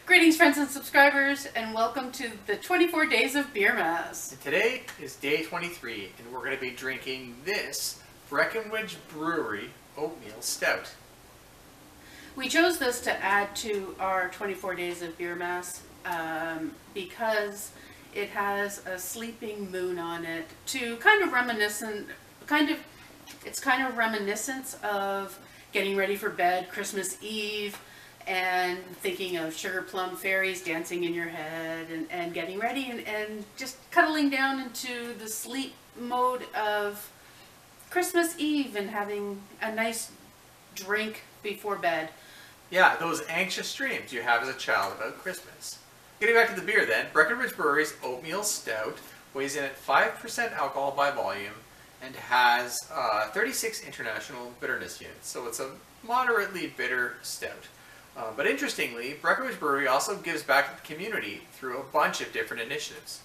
Greetings, friends and subscribers, and welcome to the 24 Days of Beermas. And today is day 23, and we're going to be drinking this Breckenridge Brewery Oatmeal Stout. We chose this to add to our 24 Days of Beermas because it has a sleeping moon on it to it's kind of reminiscence of getting ready for bed, Christmas Eve, and thinking of sugar plum fairies dancing in your head and getting ready and just cuddling down into the sleep mode of Christmas Eve and having a nice drink before bed. Yeah, those anxious dreams you have as a child about Christmas. Getting back to the beer then, Breckenridge Brewery's Oatmeal Stout weighs in at 5% alcohol by volume and has 36 international bitterness units, so it's a moderately bitter stout. But interestingly, Breckenridge Brewery also gives back to the community through a bunch of different initiatives.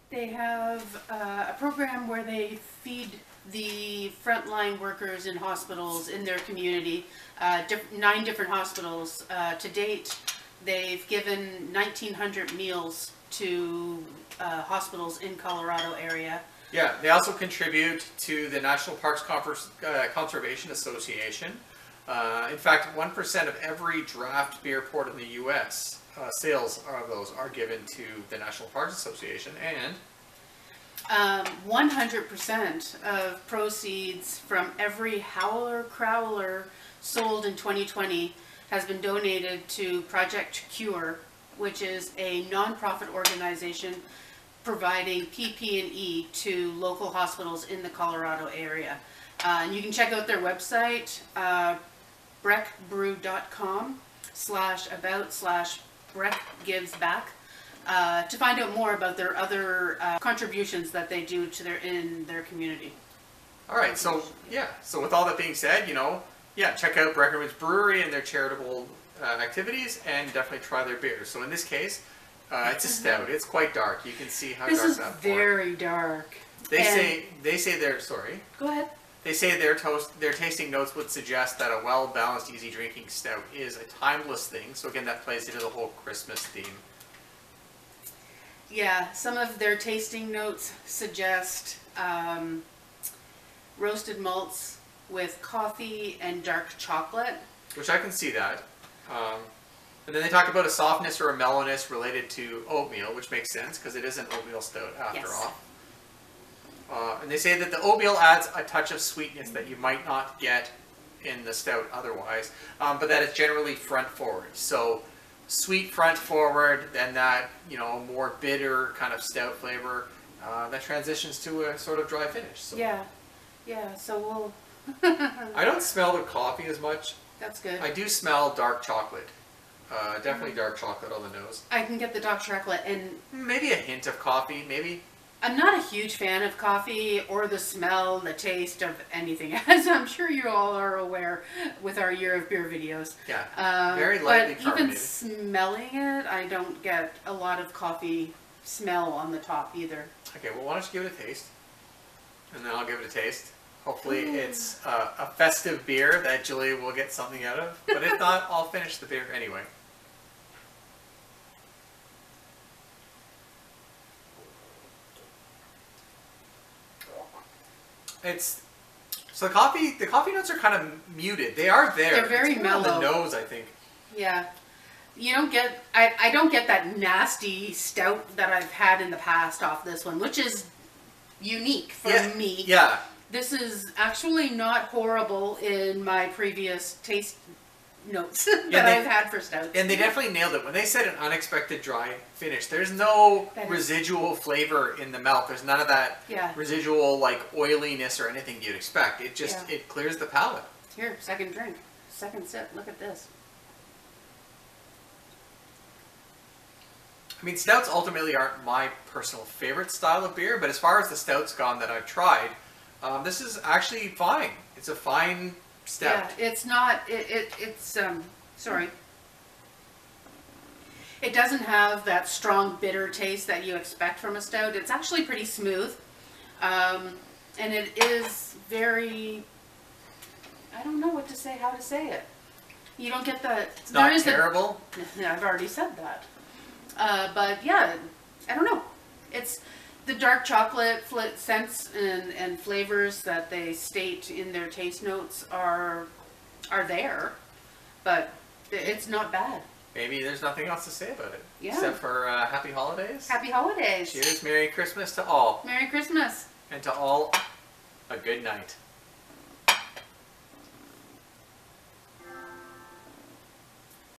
They have a program where they feed the frontline workers in hospitals in their community, 9 different hospitals. To date, they've given 1,900 meals to hospitals in Colorado area. Yeah, they also contribute to the National Parks Conservation Association. In fact, 1% of every draft beer poured in the U.S. Sales of those are given to the National Parks Association, and 100% of proceeds from every howler crowler sold in 2020 has been donated to Project Cure, which is a nonprofit organization providing PP&E to local hospitals in the Colorado area. And you can check out their website, breckbrew.com/about/breckgivesback to find out more about their other contributions that they do to in their community. All right, so with all that being said, check out Breckenridge Brewery and their charitable activities, and definitely try their beer. So in this case, it's a stout. It's quite dark. You can see how dark that is. This is very dark. They say they're sorry. Go ahead. They say their tasting notes would suggest that a well-balanced, easy drinking stout is a timeless thing. So again, that plays into the whole Christmas theme. Yeah, some of their tasting notes suggest roasted malts with coffee and dark chocolate. Which I can see that. And then they talk about a softness or a mellowness related to oatmeal, which makes sense because it is an oatmeal stout after all. And they say that the oatmeal adds a touch of sweetness that you might not get in the stout otherwise, but that it's generally front forward. So sweet front forward, then that more bitter kind of stout flavor that transitions to a sort of dry finish. So. Yeah. So we'll. I don't smell the coffee as much. That's good. I do smell dark chocolate. Definitely dark chocolate on the nose. I can get the dark chocolate and maybe a hint of coffee, maybe. I'm not a huge fan of coffee or the smell, the taste of anything, as I'm sure you all are aware with our Year of Beer videos. Yeah, very lightly carbonated. But even smelling it, I don't get a lot of coffee smell on the top either. Okay, well, why don't you give it a taste? And then I'll give it a taste. Hopefully it's a festive beer that Julia will get something out of. But if not, I'll finish the beer anyway. So the coffee notes are kind of muted. They are there. They're very mellow. On the nose, I think. Yeah. You don't get, I don't get that nasty stout that I've had in the past off this one, which is unique for me. Yeah. This is actually not horrible in my previous taste notes that I've had for stouts. And they definitely nailed it. When they said an unexpected dry finish, there's no residual flavor in the mouth. There's none of that residual oiliness or anything you'd expect. It just it clears the palate. Here, second drink, second sip. Look at this. I mean, stouts ultimately aren't my personal favorite style of beer, but as far as the stouts gone that I've tried, this is actually fine. It's a fine stout. Yeah, it's not. It's sorry. It doesn't have that strong bitter taste that you expect from a stout. It's actually pretty smooth, and it is very. I don't know what to say. How to say it. You don't get the. It's not terrible. Yeah, I've already said that. But yeah, I don't know. It's the dark chocolate scents and flavors that they state in their taste notes are there, but it's not bad. Maybe there's nothing else to say about it. Yeah. Except for happy holidays. Happy holidays. Cheers. Merry Christmas to all. Merry Christmas. And to all, a good night.